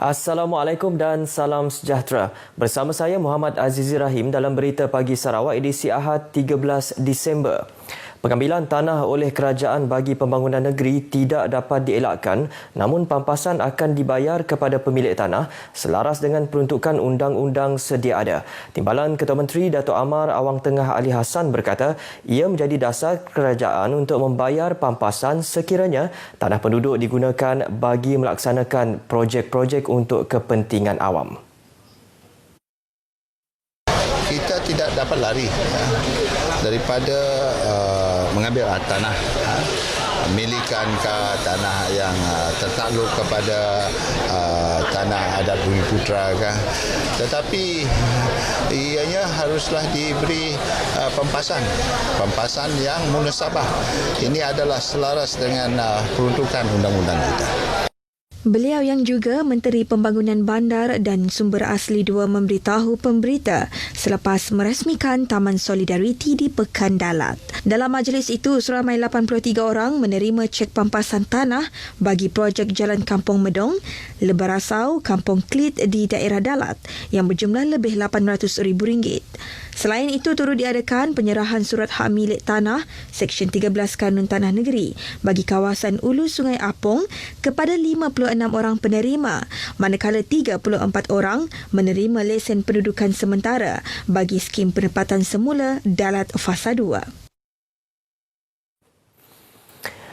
Assalamualaikum dan salam sejahtera. Bersama saya Muhammad Azizi Rahim dalam Berita Pagi Sarawak edisi Ahad 13 Disember. Pengambilan tanah oleh kerajaan bagi pembangunan negeri tidak dapat dielakkan, namun pampasan akan dibayar kepada pemilik tanah selaras dengan peruntukan undang-undang sedia ada. Timbalan Ketua Menteri Dato' Amar Awang Tengah Ali Hassan berkata ia menjadi dasar kerajaan untuk membayar pampasan sekiranya tanah penduduk digunakan bagi melaksanakan projek-projek untuk kepentingan awam. Kita tidak dapat lari daripada mengambil tanah milikan ke tanah yang tertakluk kepada tanah adat Bumi Putra ke. Tetapi ianya haruslah diberi pampasan yang munasabah. Ini adalah selaras dengan peruntukan undang-undang kita. Beliau yang juga Menteri Pembangunan Bandar dan Sumber Asli 2 memberitahu pemberita selepas merasmikan Taman Solidariti di Pekan Dalat. Dalam majlis itu, seramai 83 orang menerima cek pampasan tanah bagi projek Jalan Kampung Medong, Lebarasau, Kampung Klit di daerah Dalat yang berjumlah lebih RM800,000. Selain itu, turut diadakan penyerahan surat hak milik tanah Seksyen 13 Kanun Tanah Negeri bagi kawasan Ulu Sungai Apong kepada 56 orang penerima, manakala 34 orang menerima lesen pendudukan sementara bagi skim penempatan semula Dalat Fasa 2.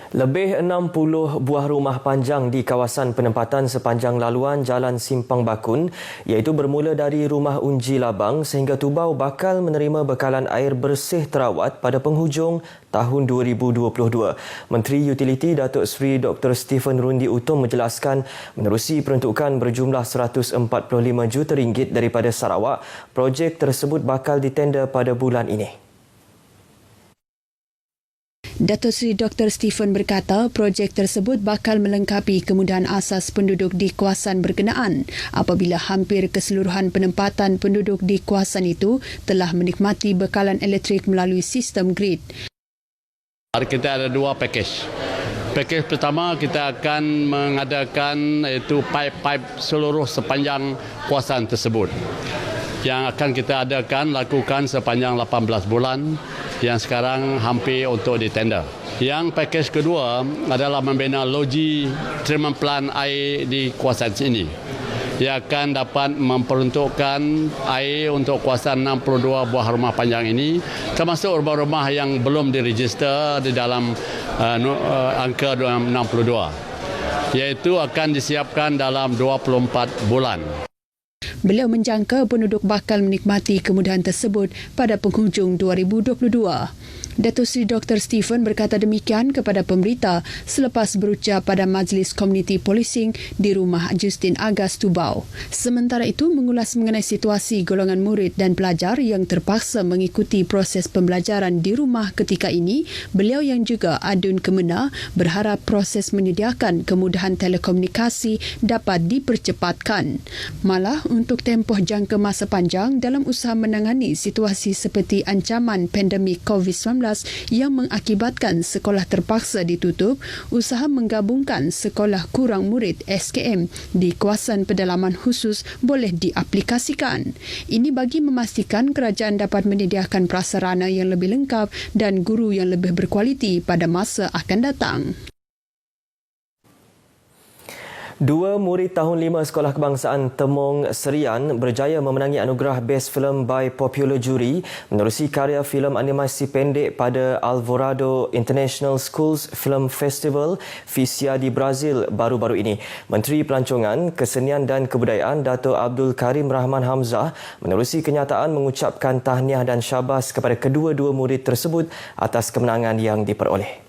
Lebih 60 buah rumah panjang di kawasan penempatan sepanjang laluan Jalan Simpang Bakun iaitu bermula dari Rumah Unji Labang sehingga Tubau bakal menerima bekalan air bersih terawat pada penghujung tahun 2022. Menteri Utiliti Datuk Seri Dr. Stephen Rundi Utom menjelaskan menerusi peruntukan berjumlah RM145 juta daripada Sarawak, projek tersebut bakal ditender pada bulan ini. Datuk Seri Dr. Stephen berkata projek tersebut bakal melengkapi kemudahan asas penduduk di kawasan berkenaan apabila hampir keseluruhan penempatan penduduk di kawasan itu telah menikmati bekalan elektrik melalui sistem grid. Kita ada dua pakej. Pakej pertama kita akan mengadakan iaitu pipe-pipe seluruh sepanjang kawasan tersebut yang akan kita lakukan sepanjang 18 bulan yang sekarang hampir untuk ditender. Yang pakej kedua adalah membina loji treatment plant air di kawasan ini. Ia akan dapat memperuntukkan air untuk kawasan 62 buah rumah panjang ini, termasuk rumah-rumah yang belum diregister di dalam angka 62, iaitu akan disiapkan dalam 24 bulan. Beliau menjangka penduduk bakal menikmati kemudahan tersebut pada penghujung 2022. Datuk Seri Dr. Stephen berkata demikian kepada pemberita selepas berucap pada Majlis Komuniti Policing di Rumah Justin Agas Tubau. Sementara itu, mengulas mengenai situasi golongan murid dan pelajar yang terpaksa mengikuti proses pembelajaran di rumah ketika ini, beliau yang juga Adun Kemena berharap proses menyediakan kemudahan telekomunikasi dapat dipercepatkan. Malah, untuk tempoh jangka masa panjang dalam usaha menangani situasi seperti ancaman pandemik COVID-19 yang mengakibatkan sekolah terpaksa ditutup, usaha menggabungkan sekolah kurang murid SKM di kawasan pedalaman khusus boleh diaplikasikan. Ini bagi memastikan kerajaan dapat menyediakan prasarana yang lebih lengkap dan guru yang lebih berkualiti pada masa akan datang. 2 murid tahun 5 Sekolah Kebangsaan Temong Serian berjaya memenangi anugerah Best Film by Popular Jury menerusi karya filem animasi pendek pada Alvorada International Schools Film Festival FISIA di Brazil baru-baru ini. Menteri Pelancongan, Kesenian dan Kebudayaan Dato' Abdul Karim Rahman Hamzah menerusi kenyataan mengucapkan tahniah dan syabas kepada kedua-dua murid tersebut atas kemenangan yang diperoleh.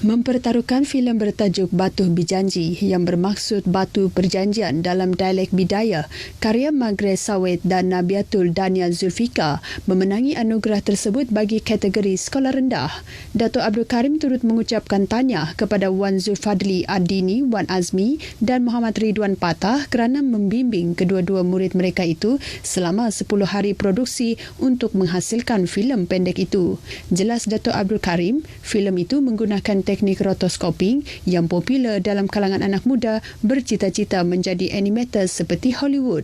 Mempertaruhkan filem bertajuk Batu Bijanji yang bermaksud batu perjanjian dalam dialek Bidayah, karya Magres Sawit dan Nabiatul Daniel Zulfika memenangi anugerah tersebut bagi kategori sekolah rendah. Dato' Abdul Karim turut mengucapkan tahniah kepada Wan Zulfadli Adini, Wan Azmi dan Muhammad Ridwan Patah kerana membimbing kedua-dua murid mereka itu selama 10 hari produksi untuk menghasilkan filem pendek itu. Jelas Dato' Abdul Karim, filem itu menggunakan teknik rotoscoping yang popular dalam kalangan anak muda bercita-cita menjadi animator seperti Hollywood.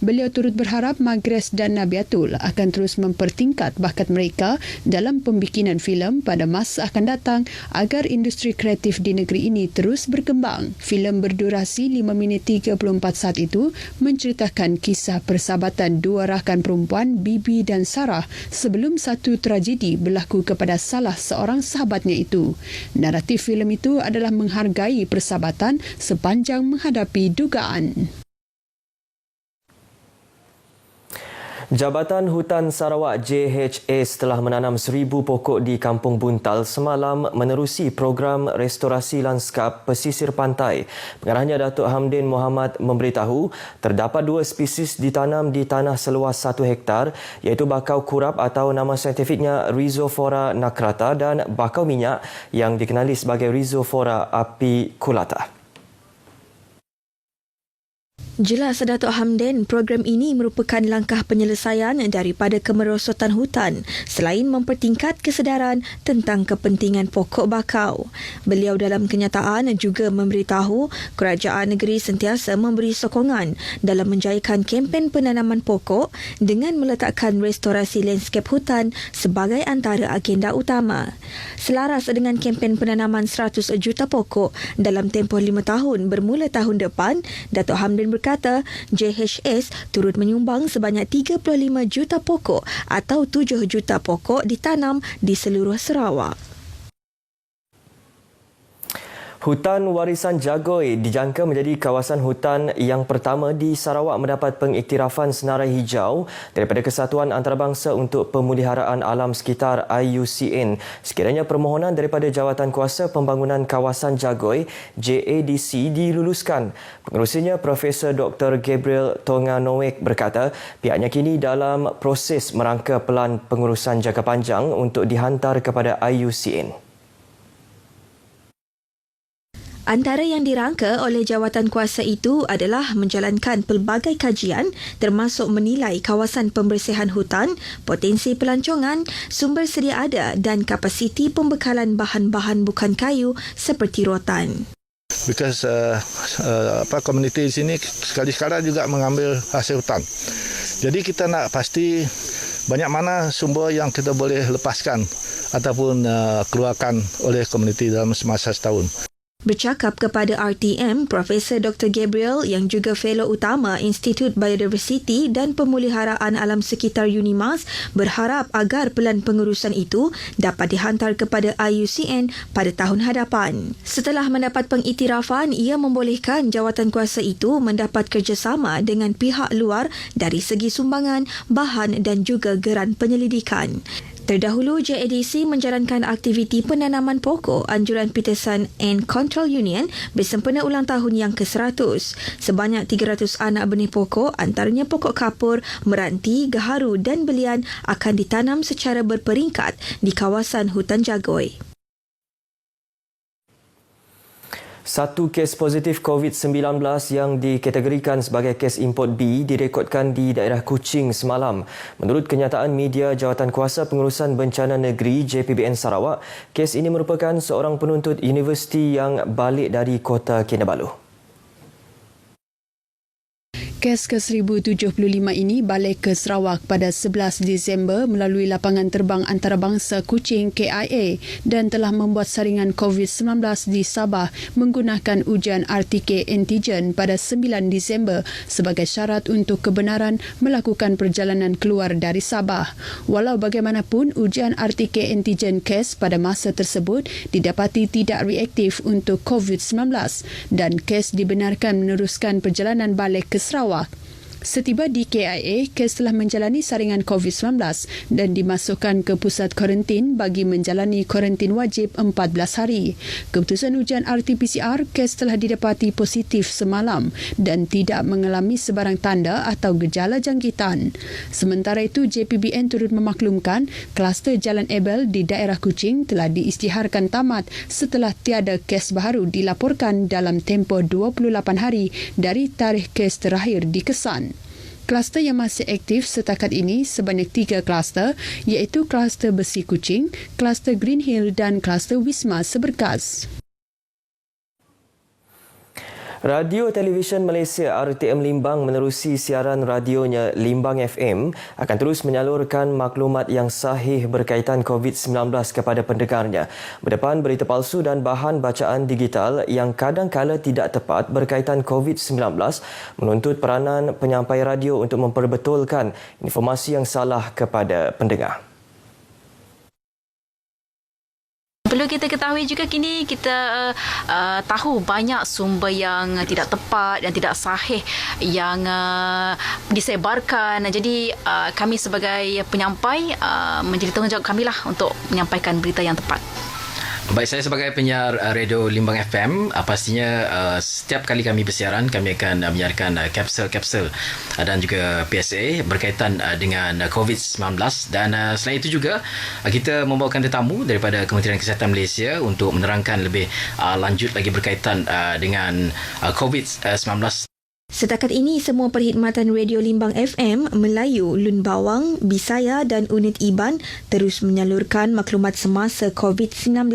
Beliau turut berharap Magres dan Nabiatul akan terus mempertingkat bakat mereka dalam pembikinan filem pada masa akan datang agar industri kreatif di negeri ini terus berkembang. Filem berdurasi 5 minit 34 saat itu menceritakan kisah persahabatan dua rakan perempuan Bibi dan Sarah sebelum satu tragedi berlaku kepada salah seorang sahabatnya itu. Naratif filem itu adalah menghargai persahabatan sepanjang menghadapi dugaan. Jabatan Hutan Sarawak JHS telah menanam 1,000 pokok di Kampung Buntal semalam menerusi program restorasi lanskap pesisir pantai. Pengarahnya Datuk Hamdin Mohamad memberitahu terdapat 2 spesies ditanam di tanah seluas 1 hektar iaitu bakau kurap atau nama saintifiknya Rhizophora nacrata dan bakau minyak yang dikenali sebagai Rhizophora apiculata. Jelas Datuk Hamdin, program ini merupakan langkah penyelesaian daripada kemerosotan hutan selain mempertingkat kesedaran tentang kepentingan pokok bakau. Beliau dalam kenyataan juga memberitahu kerajaan negeri sentiasa memberi sokongan dalam menjayakan kempen penanaman pokok dengan meletakkan restorasi lanskap hutan sebagai antara agenda utama. Selaras dengan kempen penanaman 100 juta pokok dalam tempoh 5 tahun bermula tahun depan, Datuk Hamdin berkata JHS turut menyumbang sebanyak 35 juta pokok atau 7 juta pokok ditanam di seluruh Sarawak. Hutan Warisan Jagoi dijangka menjadi kawasan hutan yang pertama di Sarawak mendapat pengiktirafan senarai hijau daripada Kesatuan Antarabangsa untuk Pemuliharaan Alam Sekitar IUCN sekiranya permohonan daripada Jawatan Kuasa Pembangunan Kawasan Jagoi JADC diluluskan. Pengerusinya Profesor Dr. Gabriel Tonganowek berkata pihaknya kini dalam proses merangka pelan pengurusan jangka panjang untuk dihantar kepada IUCN. Antara yang dirangka oleh jawatan kuasa itu adalah menjalankan pelbagai kajian termasuk menilai kawasan pembersihan hutan, potensi pelancongan, sumber sedia ada dan kapasiti pembekalan bahan-bahan bukan kayu seperti rotan. Because komuniti di sini sekali-sekala juga mengambil hasil hutan. Jadi kita nak pasti banyak mana sumber yang kita boleh lepaskan ataupun keluarkan oleh komuniti dalam semasa setahun. Bercakap kepada RTM, Profesor Dr. Gabriel yang juga fellow utama Institut Biodiversiti dan Pemuliharaan Alam Sekitar UNIMAS berharap agar pelan pengurusan itu dapat dihantar kepada IUCN pada tahun hadapan. Setelah mendapat pengiktirafan, ia membolehkan jawatan kuasa itu mendapat kerjasama dengan pihak luar dari segi sumbangan, bahan dan juga geran penyelidikan. Terdahulu, JADC menjalankan aktiviti penanaman pokok anjuran Peterson and Control Union bersempena ulang tahun yang ke-100. Sebanyak 300 anak benih pokok, antaranya pokok kapur, meranti, gaharu dan belian akan ditanam secara berperingkat di kawasan hutan Jagoi. Satu kes positif COVID-19 yang dikategorikan sebagai kes import B direkodkan di daerah Kuching semalam. Menurut kenyataan media Jawatan Kuasa Pengurusan Bencana Negeri JPBN Sarawak, kes ini merupakan seorang penuntut universiti yang balik dari Kota Kinabalu. Kes ke-1075 ini balik ke Sarawak pada 11 Disember melalui lapangan terbang antarabangsa Kuching KIA dan telah membuat saringan COVID-19 di Sabah menggunakan ujian RTK antigen pada 9 Disember sebagai syarat untuk kebenaran melakukan perjalanan keluar dari Sabah. Walau bagaimanapun, ujian RTK antigen kes pada masa tersebut didapati tidak reaktif untuk COVID-19 dan kes dibenarkan meneruskan perjalanan balik ke Sarawak. Setiba di KIA, kes telah menjalani saringan COVID-19 dan dimasukkan ke pusat kuarantin bagi menjalani kuarantin wajib 14 hari. Keputusan ujian RT-PCR, kes telah didapati positif semalam dan tidak mengalami sebarang tanda atau gejala jangkitan. Sementara itu, JPBN turut memaklumkan kluster Jalan Ebel di daerah Kuching telah diisytiharkan tamat setelah tiada kes baru dilaporkan dalam tempoh 28 hari dari tarikh kes terakhir dikesan. Kluster yang masih aktif setakat ini sebanyak 3 kluster iaitu kluster Besi Kuching, kluster Green Hill dan kluster Wisma Seberkas. Radio Televisyen Malaysia RTM Limbang menerusi siaran radionya Limbang FM akan terus menyalurkan maklumat yang sahih berkaitan COVID-19 kepada pendengarnya berdepan berita palsu dan bahan bacaan digital yang kadang-kala tidak tepat berkaitan COVID-19 menuntut peranan penyampai radio untuk memperbetulkan informasi yang salah kepada pendengar. Perlu kita ketahui juga kini kita tahu banyak sumber yang tidak tepat dan tidak sahih yang disebarkan. Jadi kami sebagai penyampai menjadi tanggungjawab kami lah untuk menyampaikan berita yang tepat. Baik, saya sebagai penyiar radio Limbang FM, pastinya setiap kali kami bersiaran, kami akan menyiarkan kapsul-kapsul dan juga PSA berkaitan dengan COVID-19 dan selain itu juga kita membawakan tetamu daripada Kementerian Kesihatan Malaysia untuk menerangkan lebih lanjut lagi berkaitan dengan COVID-19. Setakat ini, semua perkhidmatan Radio Limbang FM, Melayu, Lun Bawang, Bisaya dan unit IBAN terus menyalurkan maklumat semasa COVID-19.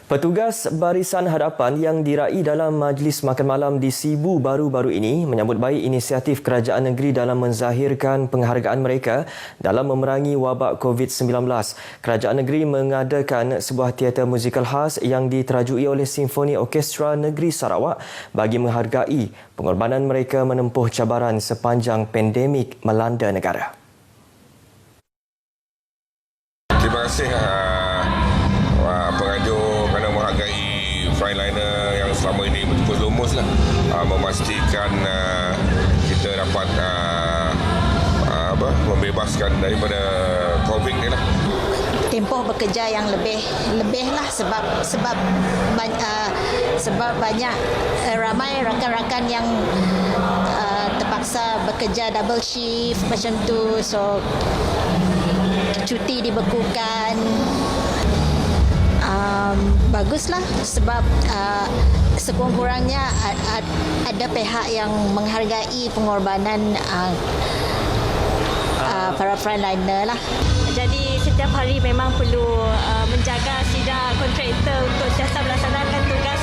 Petugas Barisan Hadapan yang diraih dalam majlis makan malam di Sibu baru-baru ini menyambut baik inisiatif kerajaan negeri dalam menzahirkan penghargaan mereka dalam memerangi wabak COVID-19. Kerajaan negeri mengadakan sebuah teater musikal khas yang diterajui oleh Simfoni Orkestra Negeri Sarawak bagi menghargai pengorbanan mereka menempuh cabaran sepanjang pandemik melanda negara. Terima kasih pengajuk kerana menghargai frontliner yang selama ini betul-betul lumus lah, memastikan kita dapat membebaskan daripada COVID ni lah. Tempoh bekerja yang lebih lah sebab banyak ramai rakan-rakan yang terpaksa bekerja double shift macam tu, so cuti dibekukan. Baguslah sebab sekurang-kurangnya ada pihak yang menghargai pengorbanan para frontliner lah. Jadi setiap hari memang perlu menjaga sidang kontraktor untuk sentiasa melaksanakan tugas.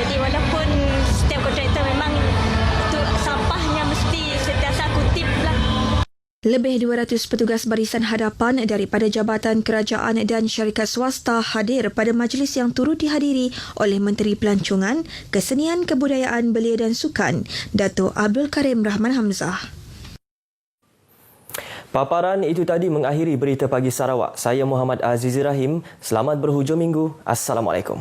Jadi walaupun setiap kontraktor memang sampahnya mesti sentiasa kutip lah. Lebih 200 petugas Barisan Hadapan daripada jabatan kerajaan dan syarikat swasta hadir pada majlis yang turut dihadiri oleh Menteri Pelancongan, Kesenian, Kebudayaan, Belia dan Sukan, Dato' Abdul Karim Rahman Hamzah. Paparan itu tadi mengakhiri Berita Pagi Sarawak. Saya Muhammad Azizi Rahim. Selamat berhujung minggu. Assalamualaikum.